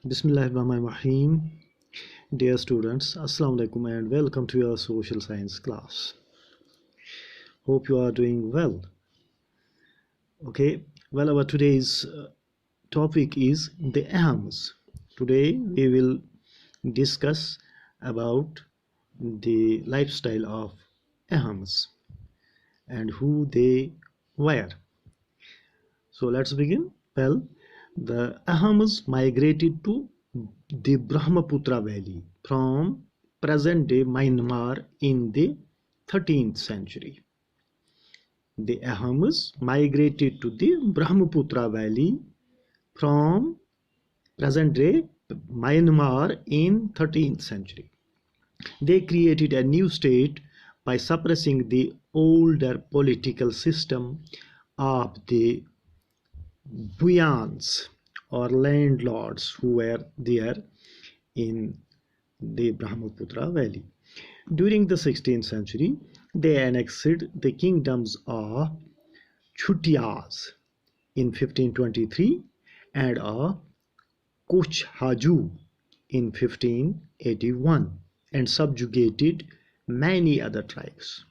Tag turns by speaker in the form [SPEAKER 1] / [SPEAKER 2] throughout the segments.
[SPEAKER 1] Bismillahirrahmanirrahim. Dear students, Assalamu alaikum and welcome to your social science class. Hope you are doing well. Okay, well, our today's topic is the Ahams. Today we will discuss about the lifestyle of Ahams and who they were. So let's begin. Well, the Ahams migrated to the Brahmaputra Valley from present-day Myanmar in the 13th century. The Ahams migrated to the Brahmaputra Valley from present-day Myanmar in 13th century. They created a new state by suppressing the older political system of the Buyans or landlords who were there in the Brahmaputra Valley. During the 16th century, they annexed the kingdoms of Chutias in 1523 and of Kuch Haju in 1581 and subjugated many other tribes.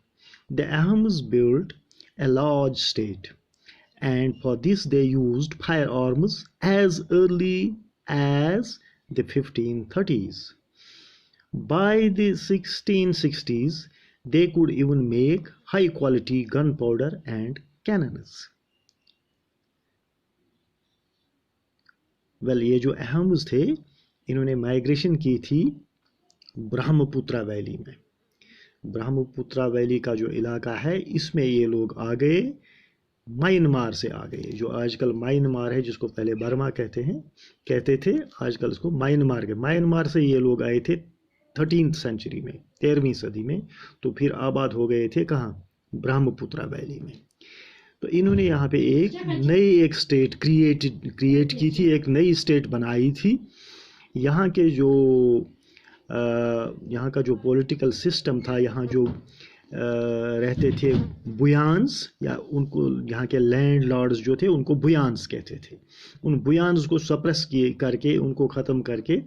[SPEAKER 1] The Ahams built a large state, and for this they used firearms as early as the 1530s. By the 1660s, they could even make high quality gunpowder and cannons. Well, ये जो अहम्स थे इन्होंने migration की थी Brahmaputra valley में. Brahmaputra valley का जो इलाका है इसमें ये लोग आ गए, म्यांमार से आ गए. जो आजकल म्यांमार है, जिसको पहले बर्मा कहते थे, आजकल इसको म्यांमार के. म्यांमार से ये लोग आए थे 13th सेंचुरी में, 13वीं सदी में. तो फिर आबाद हो गए थे कहाँ? ब्रह्मपुत्रा वैली में. तो इन्होंने यहाँ पे एक स्टेट क्रिएट की थी, एक नई स्टेट बनाई थी. यहाँ के जो यहाँ का जो पॉलिटिकल सिस्टम था, यहाँ जो रहते थे बुयांस, या उनको यहाँ के लैंड लॉर्ड्स जो थे उनको बुयांस कहते थे. उन बुयांस को सप्रेस करके, उनको ख़त्म करके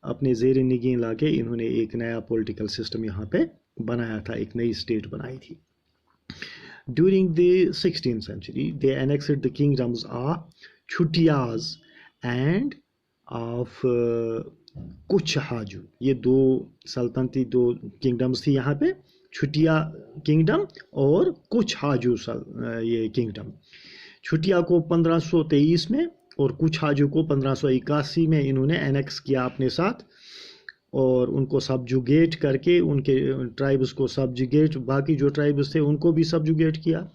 [SPEAKER 1] अपने ज़ेर निगीन लाके इन्होंने एक नया पॉलिटिकल सिस्टम यहाँ पे बनाया था, एक नई स्टेट बनाई थी. During the 16th century they annexed the kingdoms of Chutias and of कुछ हाजू. ये दो सल्तनती, दो किंगडम्स थी यहाँ पे, छुटिया किंगडम और कुछ हाजू ये किंगडम. छुटिया को 1523 में और कुछ हाजू को 1581 में इन्होंने एनेक्स किया अपने साथ, और उनको सब्जुगेट करके, उनके ट्राइब्स को सब्जुगेट, बाकी जो ट्राइब्स थे उनको भी सब्जुगेट किया,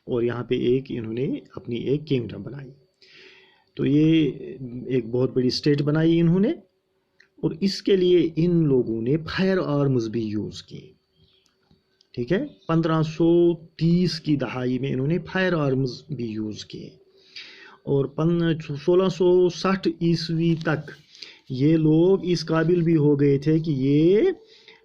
[SPEAKER 1] और यहाँ पे इन्होंने अपनी एक किंगडम बनाई. तो ये एक बहुत बड़ी स्टेट बनाई इन्होंने, और इसके लिए इन लोगों ने फायर आर्म्स भी यूज़ किए. ठीक है, 1530 की दहाई में इन्होंने फायर आर्म्स भी यूज़ किए, और 1660 ईस्वी तक ये लोग इस काबिल भी हो गए थे कि ये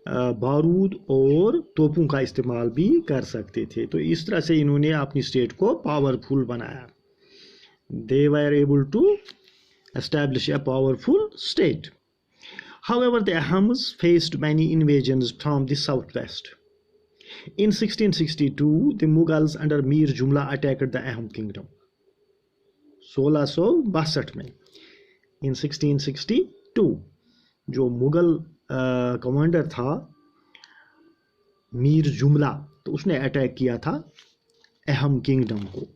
[SPEAKER 1] बारूद और तोपों का इस्तेमाल भी कर सकते थे. तो इस तरह से इन्होंने अपनी स्टेट को पावरफुल बनाया. They were able to establish a powerful state. However, the Ahams faced many invasions from the southwest. In 1662, the Mughals under Mir Jumla attacked the Aham kingdom. 1662 में, in 1662, जो मुगल कमांडर था मीर जुमला, तो उसने attack किया था अहम किंगडम को.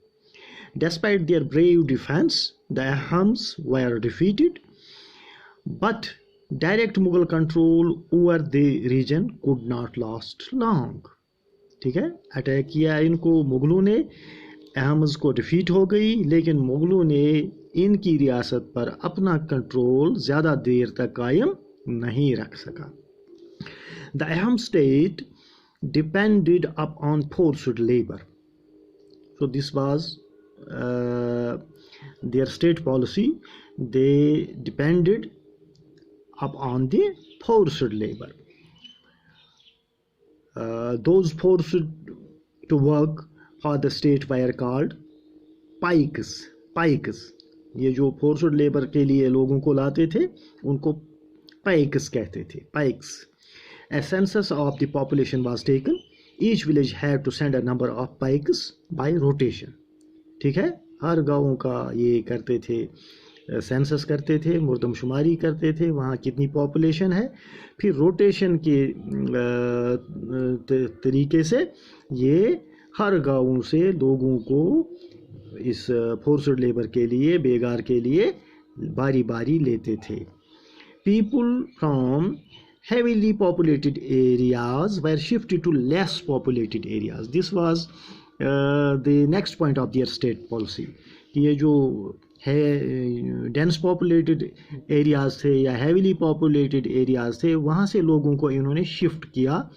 [SPEAKER 1] Despite their brave defense, the Ahams were defeated, but direct Mughal control over the region could not last long. ठीक है, अटैक किया इनको मुगलों ने, अहम्स को डिफीट हो गई, लेकिन मुगलों ने इनकी रियासत पर अपना कंट्रोल ज़्यादा देर तक कायम नहीं रख सका. The Aham state depended upon forced labor. So this was their state policy. They depended upon the forced labor. Those forced to work for the state were called pikes. ये जो फोर्स्ड लेबर के लिए लोगों को लाते थे उनको Pikes कहते थे, Pikes. A census of the population was taken. Each village had to send a number of pikes by rotation. ठीक है, हर गाँव का ये करते थे, सेंसस करते थे, मुर्दमशुमारी करते थे, वहाँ कितनी पॉपुलेशन है, फिर रोटेशन के तरीके से ये हर गाँव से लोगों को इस फोर्स्ड लेबर के लिए, बेगार के लिए बारी बारी लेते थे। People from heavily populated areas were shifted to less populated areas. This was the next point of their state policy. कि ये जो है डेंस पॉपुलेटेड एरियाज थे या हैवीली पॉपुलेटेड एरियाज थे, वहाँ से लोगों को इन्होंने शिफ्ट किया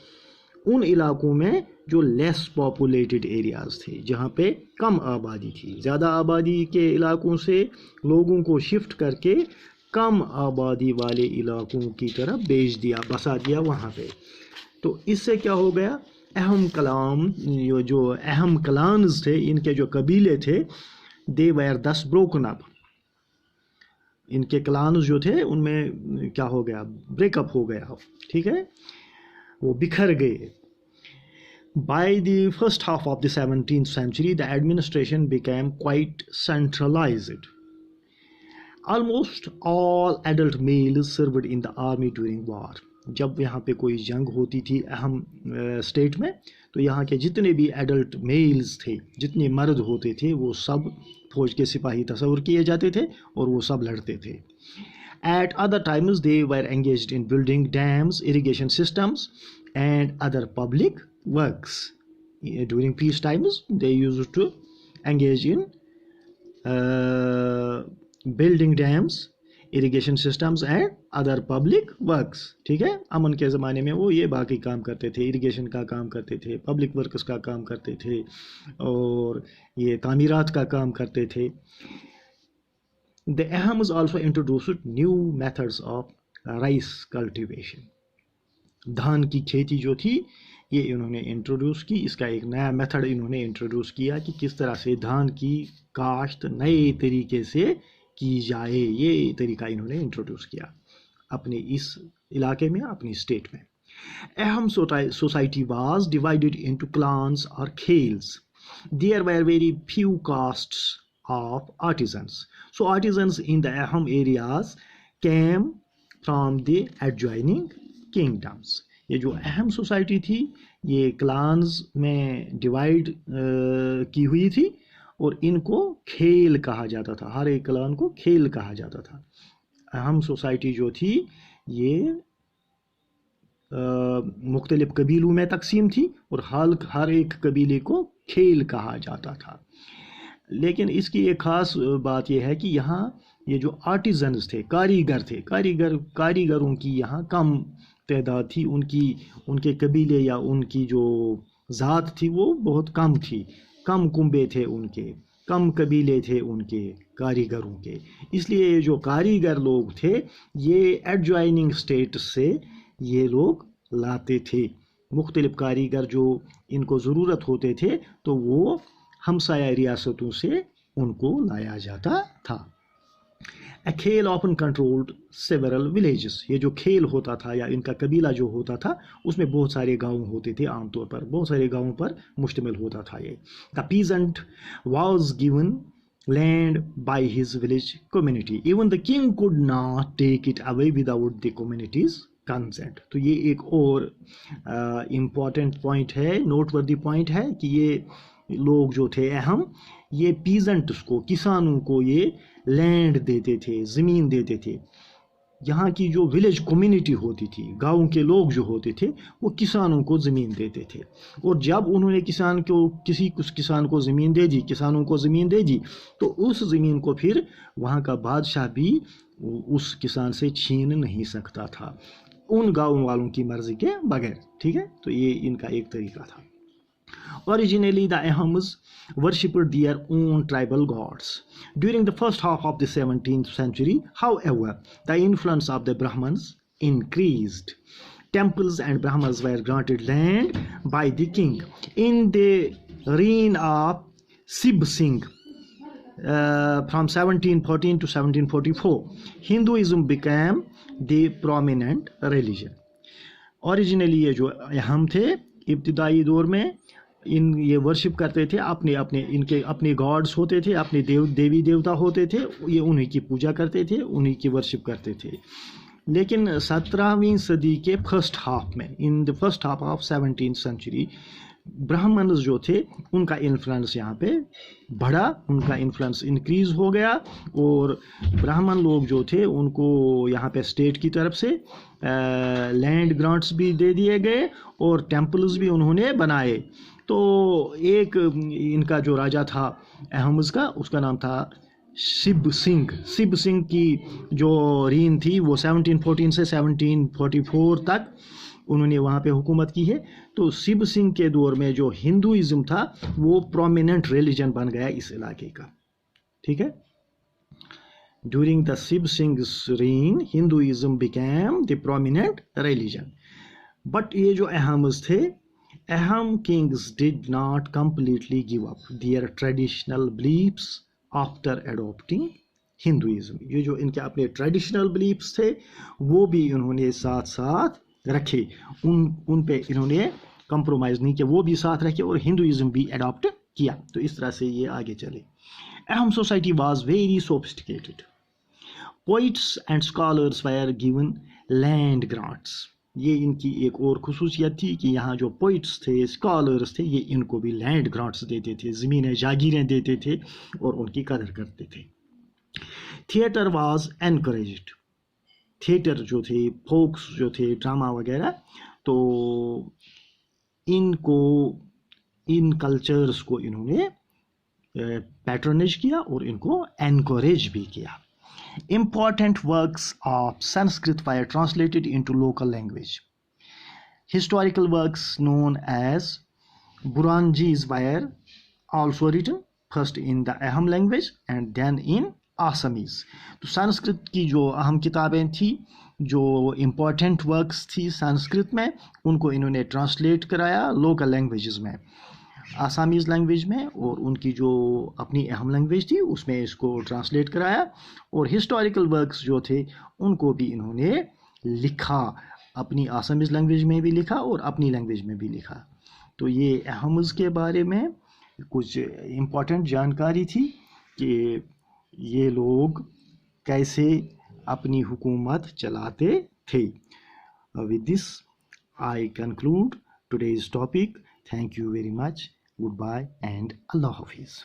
[SPEAKER 1] उन इलाकों में जो लेस पॉपुलेटेड एरियाज थे, जहाँ पे कम आबादी थी। ज़्यादा आबादी के इलाकों से लोगों को शिफ्ट करके कम आबादी वाले इलाकों की तरफ भेज दिया, बसा दिया वहाँ पे। तो इससे क्या हो गया, अहम कलाम, जो अहम क्लान्स थे, इनके जो कबीले थे, दे वेर दस ब्रोकन अप। इनके क्लान्स जो थे उनमें क्या हो गया, ब्रेकअप हो गया, ठीक है, वो बिखर गए। By the first half of the 17th century, the administration became quite centralized. Almost all adult males served in the army during war. जब यहाँ पे कोई जंग होती थी अहम स्टेट में, तो यहाँ के जितने भी एडल्ट मेल्स थे, जितने मर्द होते थे, वो सब फौज के सिपाही तस्वर किए जाते थे और वो सब लड़ते थे। At other times they were engaged in building dams, irrigation systems and other public works. During peace times they used to engage in building dams, irrigation systems and other public works. ठीक है, अमन के ज़माने में वो ये बाकी काम करते थे, इरिगेशन का काम करते थे, पब्लिक वर्क्स का काम करते थे और ये तामीरात का काम करते थे। The Ahams also introduced new methods of rice cultivation. धान की खेती जो थी ये इन्होंने इंट्रोड्यूस की, इसका एक नया मेथड इन्होंने इंट्रोड्यूस किया कि किस तरह से धान की काश्त नए तरीके से की जाए, ये तरीका इन्होंने इंट्रोड्यूस किया अपने इस इलाके में, अपनी स्टेट में। अहम society was divided into clans और खेल्स। There were very few castes of artisans. So artisans in the Aham areas came from the adjoining kingdoms. ये जो अहम सोसाइटी थी ये क्लान्स में डिवाइड की हुई थी और इनको खेल कहा जाता था, हर एक क्लान को खेल कहा जाता था। अहम सोसाइटी जो थी ये मुख्तलिफ कबीलों में तकसीम थी और हर एक कबीले को खेल कहा जाता था। लेकिन इसकी एक ख़ास बात यह है कि यहाँ ये जो आर्टिजन्स थे, कारीगर थे, कारीगरों की यहाँ कम तादाद थी, उनके कबीले या उनकी जो ज़ात थी वो बहुत कम थी, कम कुंबे थे उनके, कम कबीले थे उनके कारीगरों के। इसलिए ये जो कारीगर लोग थे ये एडजॉइनिंग स्टेट से ये लोग लाते थे। मुख्तलिफ कारीगर जो इनको ज़रूरत होते थे तो वो हमसाया रियासतों से उनको लाया जाता था। A खेल often controlled several villages. ये जो खेल होता था या इनका कबीला जो होता था उसमें बहुत सारे गांव होते थे, आमतौर पर बहुत सारे गांवों पर मुश्तमिल होता था ये। The peasant was given land by his village community. Even the king could not take it away without the community's consent. तो ये एक और इम्पॉर्टेंट पॉइंट है, नोटवर्दी पॉइंट है कि ये लोग जो थे अहम, ये पीजेंट्स को, किसानों को ये लैंड देते थे, ज़मीन देते थे। यहाँ की जो विलेज कम्युनिटी होती थी, गांव के लोग जो होते थे वो किसानों को ज़मीन देते थे और जब उन्होंने कुछ किसान को ज़मीन दे दी, किसानों को ज़मीन दे दी, तो उस ज़मीन को फिर वहाँ का बादशाह भी उस किसान से छीन नहीं सकता था उन गाँव वालों की मर्ज़ी के बगैर। ठीक है, तो ये इनका एक तरीका था। Originally, the Ahams worshipped their own tribal gods. During the first half of the 17th century, however, the influence of the Brahmins increased. Temples and Brahmas were granted land by the king. In the reign of Sib Singh, from 1714 to 1744, Hinduism became the prominent religion. Originally ये जो अहम थे इब्तिदाई दौर में, ये worship करते थे, अपने अपने इनके अपने गॉड्स होते थे, अपने देवी देवता होते थे, ये उन्हीं की पूजा करते थे, उन्हीं की वर्शिप करते थे। लेकिन 17वीं सदी के फर्स्ट हाफ में, in the first half of 17th century, Brahmins जो थे उनका इन्फ्लुएंस यहाँ पे बढ़ा, उनका इन्फ्लुएंस इंक्रीज हो गया, और ब्राह्मण लोग जो थे उनको यहाँ पे स्टेट की तरफ से लैंड ग्रांट्स भी दे दिए गए और टेम्पल्स भी उन्होंने बनाए। तो एक इनका जो राजा था अहमस का, उसका नाम था शिव सिंह। शिव सिंह की जो रीन थी वो 1714 से 1744 तक उन्होंने वहाँ पे हुकूमत की है। तो शिव सिंह के दौर में जो हिंदुइज्म था वो प्रोमिनेंट रिलीजन बन गया इस इलाके का, ठीक है। During the Shiva Singh reign, Hinduism became the prominent religion. But ये जो अहमस थे, Ahom kings did not completely give up their traditional beliefs after adopting Hinduism. ये जो इनके अपने ट्रेडिशनल बिलीफ्स थे वो भी इन्होंने साथ साथ रखे, उन पे इन्होंने कंप्रोमाइज़ नहीं किया, वो भी साथ रखे और हिंदुइज्म भी अडॉप्ट किया। तो इस तरह से ये आगे चले। अहम society was very sophisticated. Poets and scholars were given land grants. ये इनकी एक और खुसूसियत थी कि यहाँ जो पोइट्स थे, स्कॉलर्स थे, ये इनको भी लैंड ग्रांट्स देते थे, ज़मीनें जागीरें देते थे और उनकी कदर करते थे। Theatre was encouraged. थिएटर जो थे, फोक्स जो थे, ड्रामा वगैरह, तो इनको, इन कल्चर्स को इन्होंने पैट्रनेज किया और इनको एनकरेज भी किया। Important works of Sanskrit were translated into local language. Historical works known as Buranjis were also written, first in the Aham language and then in Assamese. तो संस्कृत की जो अहम किताबें थी, जो इम्पोर्टेंट वर्क्स थी संस्कृत में, उनको इन्होंने ट्रांसलेट कराया लोकल लैंग्वेजेस में, आसामीज़ लैंग्वेज में, और उनकी जो अपनी अहम लैंग्वेज थी उसमें इसको ट्रांसलेट कराया। और हिस्टोरिकल वर्क्स जो थे उनको भी इन्होंने लिखा, अपनी आसामीज़ लैंग्वेज में भी लिखा और अपनी लैंग्वेज में भी लिखा। तो ये अहमस के बारे में कुछ इम्पोर्टेंट जानकारी थी कि ये लोग कैसे अपनी हुकूमत चलाते थे। With this I conclude today's topic. Thank you very much. Goodbye and Allah Hafiz.